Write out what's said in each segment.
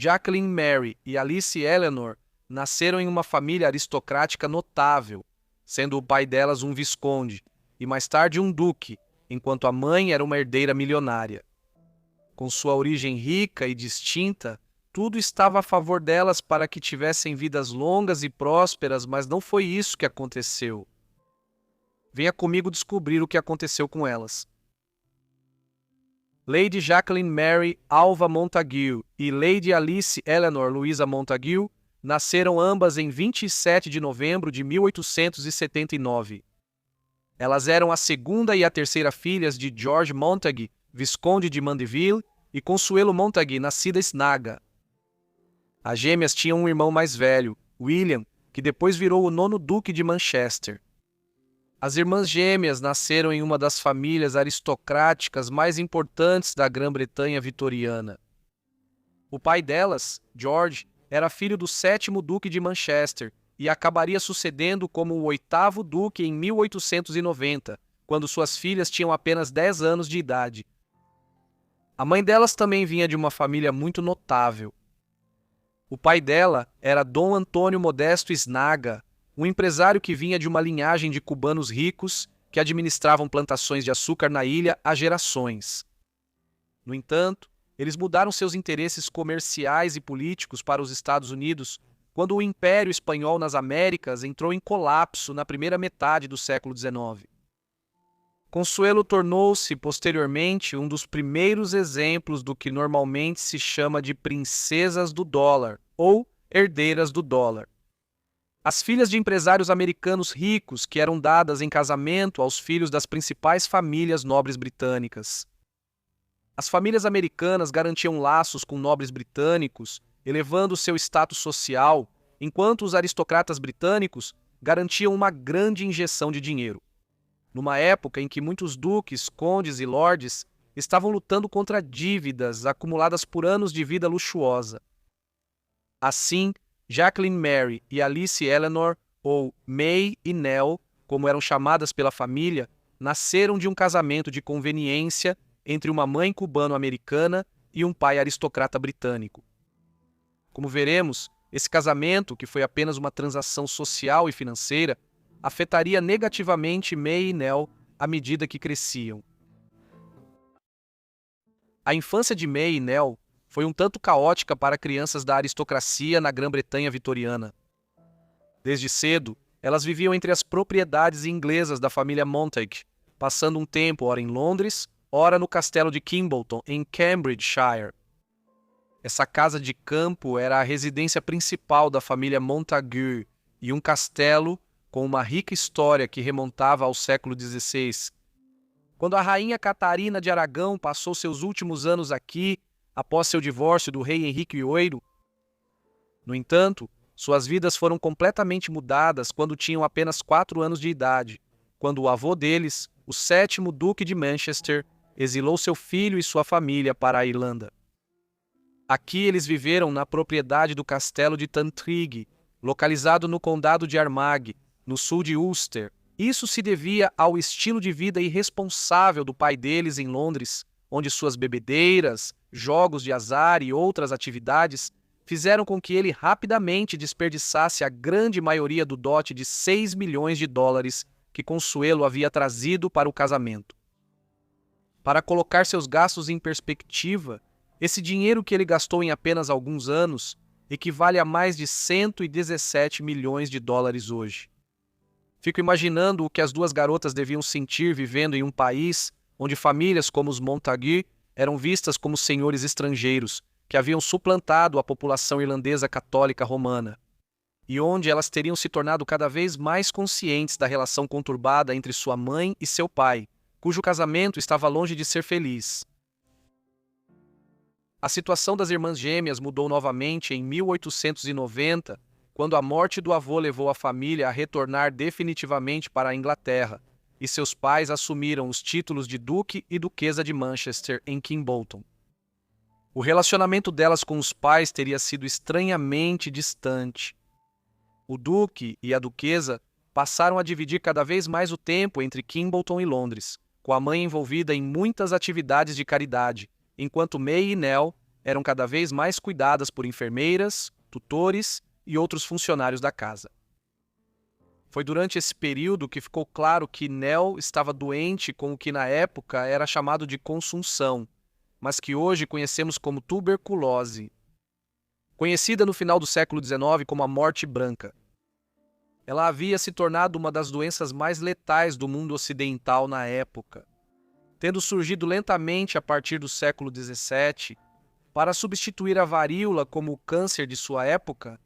Jacqueline Mary e Alice Eleanor nasceram em uma família aristocrática notável, sendo o pai delas um visconde e mais tarde um duque, enquanto a mãe era uma herdeira milionária. Com sua origem rica e distinta, tudo estava a favor delas para que tivessem vidas longas e prósperas, mas não foi isso que aconteceu. Venha comigo descobrir o que aconteceu com elas. Lady Jacqueline Mary Alva Montague e Lady Alice Eleanor Louisa Montague nasceram ambas em 27 de novembro de 1879. Elas eram a segunda e a terceira filhas de George Montague, visconde de Mandeville, e Consuelo Montague, nascida Snaga. As gêmeas tinham um irmão mais velho, William, que depois virou o nono duque de Manchester. As irmãs gêmeas nasceram em uma das famílias aristocráticas mais importantes da Grã-Bretanha vitoriana. O pai delas, George, era filho do sétimo duque de Manchester e acabaria sucedendo como o oitavo duque em 1890, quando suas filhas tinham apenas 10 anos de idade. A mãe delas também vinha de uma família muito notável. O pai dela era Dom Antônio Modesto Snaga, um empresário que vinha de uma linhagem de cubanos ricos que administravam plantações de açúcar na ilha há gerações. No entanto, eles mudaram seus interesses comerciais e políticos para os Estados Unidos quando o Império Espanhol nas Américas entrou em colapso na primeira metade do século XIX. Consuelo tornou-se, posteriormente, um dos primeiros exemplos do que normalmente se chama de princesas do dólar, ou herdeiras do dólar. As filhas de empresários americanos ricos que eram dadas em casamento aos filhos das principais famílias nobres britânicas. As famílias americanas garantiam laços com nobres britânicos, elevando seu status social, enquanto os aristocratas britânicos garantiam uma grande injeção de dinheiro. Numa época em que muitos duques, condes e lordes estavam lutando contra dívidas acumuladas por anos de vida luxuosa. Assim, Jacqueline Mary e Alice Eleanor, ou May e Nell, como eram chamadas pela família, nasceram de um casamento de conveniência entre uma mãe cubano-americana e um pai aristocrata britânico. Como veremos, esse casamento, que foi apenas uma transação social e financeira, afetaria negativamente May e Nell à medida que cresciam. A infância de May e Nell foi um tanto caótica para crianças da aristocracia na Grã-Bretanha vitoriana. Desde cedo, elas viviam entre as propriedades inglesas da família Montague, passando um tempo ora em Londres, ora no castelo de Kimbolton, em Cambridgeshire. Essa casa de campo era a residência principal da família Montague e um castelo com uma rica história que remontava ao século XVI. Quando a rainha Catarina de Aragão passou seus últimos anos aqui, após seu divórcio do rei Henrique VIII. No entanto, suas vidas foram completamente mudadas quando tinham apenas 4 anos de idade, quando o avô deles, o sétimo duque de Manchester, exilou seu filho e sua família para a Irlanda. Aqui eles viveram na propriedade do castelo de Tantrig, localizado no condado de Armagh, no sul de Ulster. Isso se devia ao estilo de vida irresponsável do pai deles em Londres, onde suas bebedeiras, jogos de azar e outras atividades fizeram com que ele rapidamente desperdiçasse a grande maioria do dote de 6 milhões de dólares que Consuelo havia trazido para o casamento. Para colocar seus gastos em perspectiva, esse dinheiro que ele gastou em apenas alguns anos equivale a mais de 117 milhões de dólares hoje. Fico imaginando o que as duas garotas deviam sentir vivendo em um país onde famílias como os Montague eram vistas como senhores estrangeiros que haviam suplantado a população irlandesa católica romana, e onde elas teriam se tornado cada vez mais conscientes da relação conturbada entre sua mãe e seu pai, cujo casamento estava longe de ser feliz. A situação das irmãs gêmeas mudou novamente em 1890, quando a morte do avô levou a família a retornar definitivamente para a Inglaterra, e seus pais assumiram os títulos de Duque e Duquesa de Manchester em Kimbolton. O relacionamento delas com os pais teria sido estranhamente distante. O Duque e a Duquesa passaram a dividir cada vez mais o tempo entre Kimbolton e Londres, com a mãe envolvida em muitas atividades de caridade, enquanto May e Nell eram cada vez mais cuidadas por enfermeiras, tutores e outros funcionários da casa. Foi durante esse período que ficou claro que Nell estava doente com o que na época era chamado de consunção, mas que hoje conhecemos como tuberculose. Conhecida no final do século XIX como a morte branca. Ela havia se tornado uma das doenças mais letais do mundo ocidental na época, tendo surgido lentamente a partir do século XVII, para substituir a varíola como o câncer de sua época.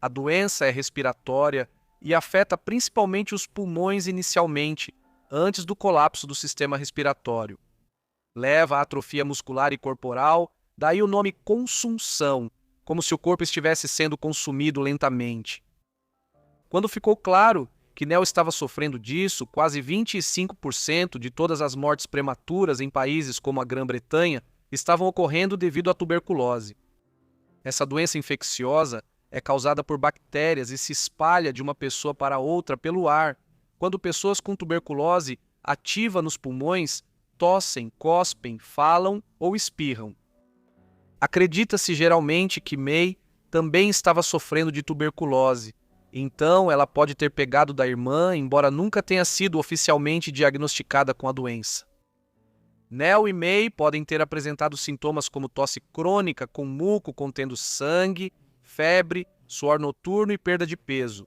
A doença é respiratória e afeta principalmente os pulmões inicialmente, antes do colapso do sistema respiratório. Leva à atrofia muscular e corporal, daí o nome consunção, como se o corpo estivesse sendo consumido lentamente. Quando ficou claro que Nell estava sofrendo disso, quase 25% de todas as mortes prematuras em países como a Grã-Bretanha estavam ocorrendo devido à tuberculose. Essa doença infecciosa é causada por bactérias e se espalha de uma pessoa para outra pelo ar, quando pessoas com tuberculose ativa nos pulmões tossem, cospem, falam ou espirram. Acredita-se geralmente que May também estava sofrendo de tuberculose, então ela pode ter pegado da irmã, embora nunca tenha sido oficialmente diagnosticada com a doença. Nell e May podem ter apresentado sintomas como tosse crônica com muco contendo sangue, febre, suor noturno e perda de peso.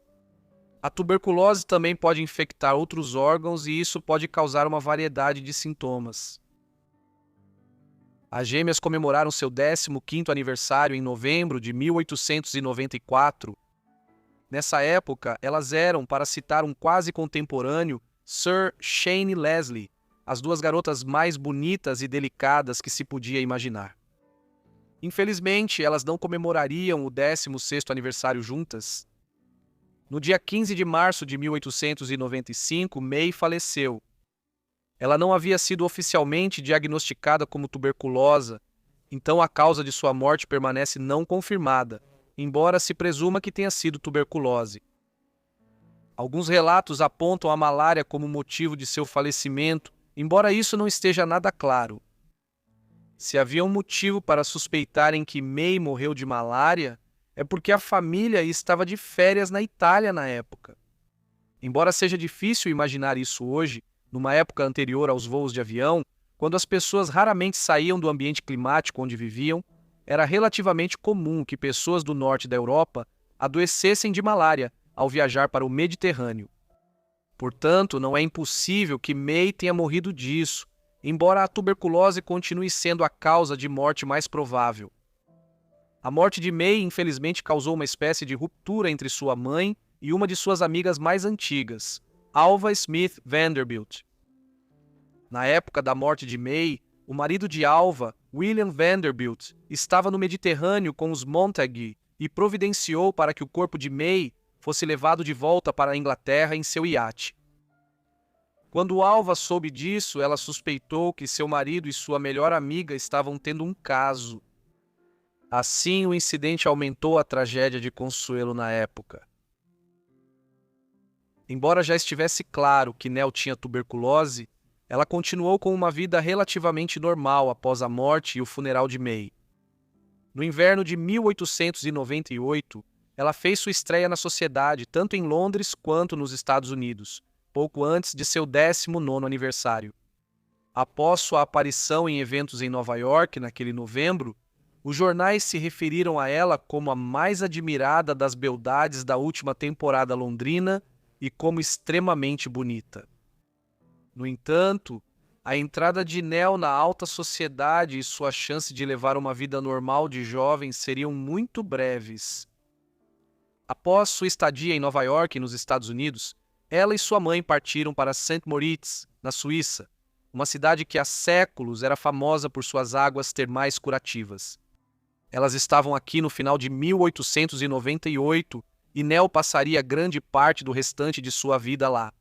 A tuberculose também pode infectar outros órgãos e isso pode causar uma variedade de sintomas. As gêmeas comemoraram seu 15º aniversário em novembro de 1894. Nessa época, elas eram, para citar um quase contemporâneo, Sir Shane Leslie, as duas garotas mais bonitas e delicadas que se podia imaginar. Infelizmente, elas não comemorariam o 16º aniversário juntas. No dia 15 de março de 1895, May faleceu. Ela não havia sido oficialmente diagnosticada como tuberculosa, então a causa de sua morte permanece não confirmada, embora se presuma que tenha sido tuberculose. Alguns relatos apontam a malária como motivo de seu falecimento, embora isso não esteja nada claro. Se havia um motivo para suspeitarem que May morreu de malária, é porque a família estava de férias na Itália na época. Embora seja difícil imaginar isso hoje, numa época anterior aos voos de avião, quando as pessoas raramente saíam do ambiente climático onde viviam, era relativamente comum que pessoas do norte da Europa adoecessem de malária ao viajar para o Mediterrâneo. Portanto, não é impossível que May tenha morrido disso, embora a tuberculose continue sendo a causa de morte mais provável. A morte de May, infelizmente, causou uma espécie de ruptura entre sua mãe e uma de suas amigas mais antigas, Alva Smith Vanderbilt. Na época da morte de May, o marido de Alva, William Vanderbilt, estava no Mediterrâneo com os Montague e providenciou para que o corpo de May fosse levado de volta para a Inglaterra em seu iate. Quando Alva soube disso, ela suspeitou que seu marido e sua melhor amiga estavam tendo um caso. Assim, o incidente aumentou a tragédia de Consuelo na época. Embora já estivesse claro que Nell tinha tuberculose, ela continuou com uma vida relativamente normal após a morte e o funeral de May. No inverno de 1898, ela fez sua estreia na sociedade tanto em Londres quanto nos Estados Unidos, pouco antes de seu 19º aniversário. Após sua aparição em eventos em Nova York naquele novembro, os jornais se referiram a ela como a mais admirada das beldades da última temporada londrina e como extremamente bonita. No entanto, a entrada de Nell na alta sociedade e sua chance de levar uma vida normal de jovem seriam muito breves. Após sua estadia em Nova York e nos Estados Unidos, ela e sua mãe partiram para St. Moritz, na Suíça, uma cidade que há séculos era famosa por suas águas termais curativas. Elas estavam aqui no final de 1898 e Nell passaria grande parte do restante de sua vida lá.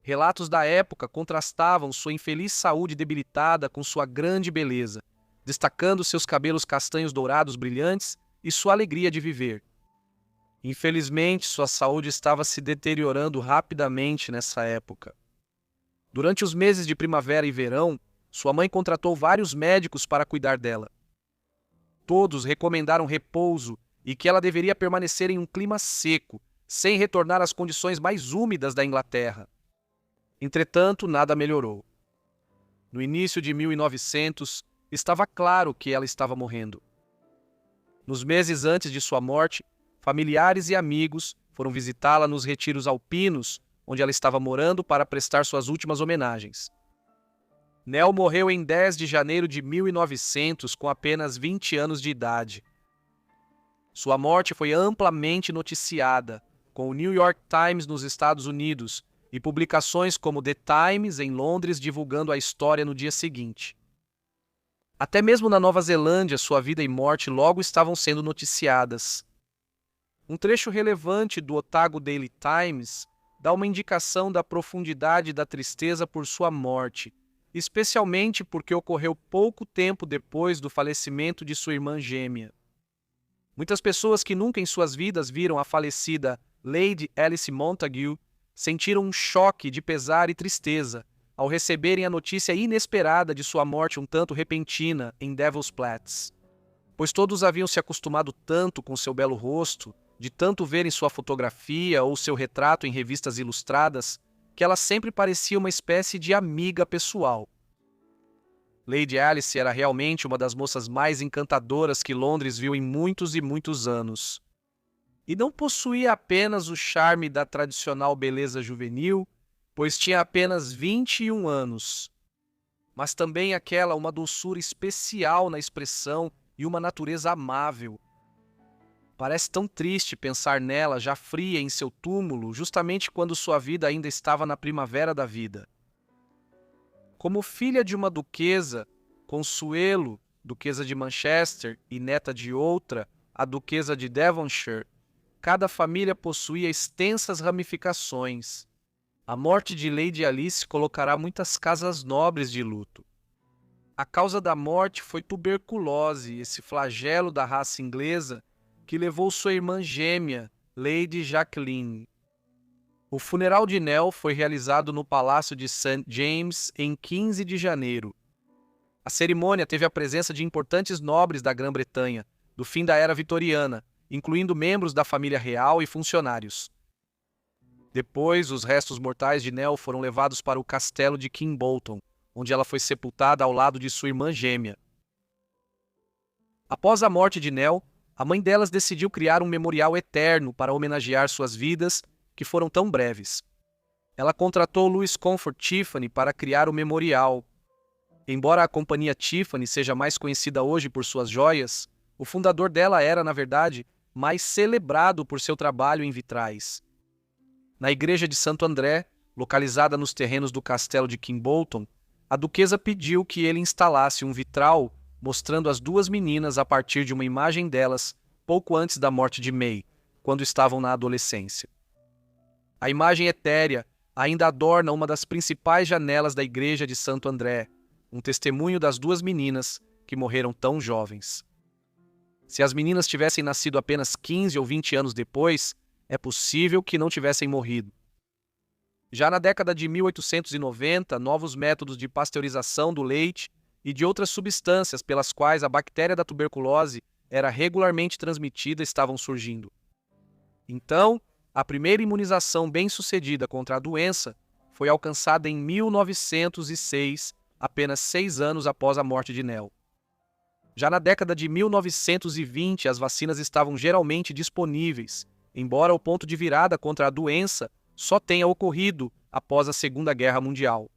Relatos da época contrastavam sua infeliz saúde debilitada com sua grande beleza, destacando seus cabelos castanhos dourados brilhantes e sua alegria de viver. Infelizmente, sua saúde estava se deteriorando rapidamente nessa época. Durante os meses de primavera e verão, sua mãe contratou vários médicos para cuidar dela, Todos recomendaram repouso e que ela deveria permanecer em um clima seco, sem retornar às condições mais úmidas da Inglaterra. Entretanto, nada melhorou. No início de 1900, estava claro que ela estava morrendo. Nos meses antes de sua morte, familiares e amigos foram visitá-la nos retiros alpinos, onde ela estava morando, para prestar suas últimas homenagens. Nell morreu em 10 de janeiro de 1900, com apenas 20 anos de idade. Sua morte foi amplamente noticiada, com o New York Times nos Estados Unidos e publicações como The Times em Londres divulgando a história no dia seguinte. Até mesmo na Nova Zelândia, sua vida e morte logo estavam sendo noticiadas. Um trecho relevante do Otago Daily Times dá uma indicação da profundidade da tristeza por sua morte, especialmente porque ocorreu pouco tempo depois do falecimento de sua irmã gêmea. Muitas pessoas que nunca em suas vidas viram a falecida Lady Alice Montague sentiram um choque de pesar e tristeza ao receberem a notícia inesperada de sua morte um tanto repentina em Devil's Flats, pois todos haviam se acostumado tanto com seu belo rosto, de tanto verem sua fotografia ou seu retrato em revistas ilustradas, que ela sempre parecia uma espécie de amiga pessoal. Lady Alice era realmente uma das moças mais encantadoras que Londres viu em muitos e muitos anos. E não possuía apenas o charme da tradicional beleza juvenil, pois tinha apenas 21 anos, mas também uma doçura especial na expressão e uma natureza amável. Parece tão triste pensar nela já fria em seu túmulo, justamente quando sua vida ainda estava na primavera da vida. Como filha de uma duquesa, Consuelo, duquesa de Manchester, e neta de outra, a duquesa de Devonshire, cada família possuía extensas ramificações. A morte de Lady Alice colocará muitas casas nobres de luto. A causa da morte foi tuberculose, esse flagelo da raça inglesa que levou sua irmã gêmea, Lady Jacqueline. O funeral de Nell foi realizado no Palácio de St. James em 15 de janeiro. A cerimônia teve a presença de importantes nobres da Grã-Bretanha, do fim da era vitoriana, incluindo membros da família real e funcionários. Depois, os restos mortais de Nell foram levados para o castelo de Kimbolton, onde ela foi sepultada ao lado de sua irmã gêmea. Após a morte de Nell, a mãe delas decidiu criar um memorial eterno para homenagear suas vidas, que foram tão breves. Ela contratou Louis Comfort Tiffany para criar o memorial. Embora a companhia Tiffany seja mais conhecida hoje por suas joias, o fundador dela era, na verdade, mais celebrado por seu trabalho em vitrais. Na igreja de Santo André, localizada nos terrenos do castelo de Kimbolton, a duquesa pediu que ele instalasse um vitral mostrando as duas meninas a partir de uma imagem delas pouco antes da morte de May, quando estavam na adolescência. A imagem etérea ainda adorna uma das principais janelas da igreja de Santo André, um testemunho das duas meninas que morreram tão jovens. Se as meninas tivessem nascido apenas 15 ou 20 anos depois, é possível que não tivessem morrido. Já na década de 1890, novos métodos de pasteurização do leite e de outras substâncias pelas quais a bactéria da tuberculose era regularmente transmitida estavam surgindo. Então, a primeira imunização bem-sucedida contra a doença foi alcançada em 1906, apenas 6 anos após a morte de Nell. Já na década de 1920, as vacinas estavam geralmente disponíveis, embora o ponto de virada contra a doença só tenha ocorrido após a Segunda Guerra Mundial.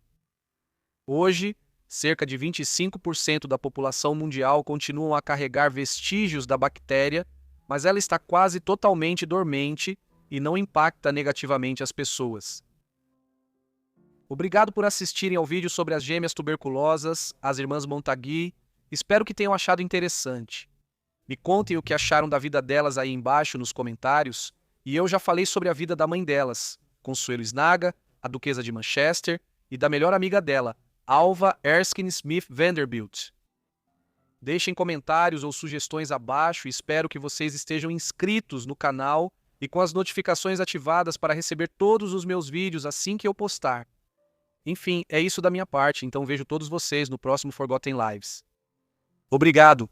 Hoje, cerca de 25% da população mundial continuam a carregar vestígios da bactéria, mas ela está quase totalmente dormente e não impacta negativamente as pessoas. Obrigado por assistirem ao vídeo sobre as gêmeas tuberculosas, as irmãs Montague. Espero que tenham achado interessante. Me contem o que acharam da vida delas aí embaixo nos comentários, e eu já falei sobre a vida da mãe delas, Consuelo Snaga, a duquesa de Manchester, e da melhor amiga dela, Alva Erskine Smith Vanderbilt. Deixem comentários ou sugestões abaixo e espero que vocês estejam inscritos no canal e com as notificações ativadas para receber todos os meus vídeos assim que eu postar. Enfim, é isso da minha parte, então vejo todos vocês no próximo Forgotten Lives. Obrigado!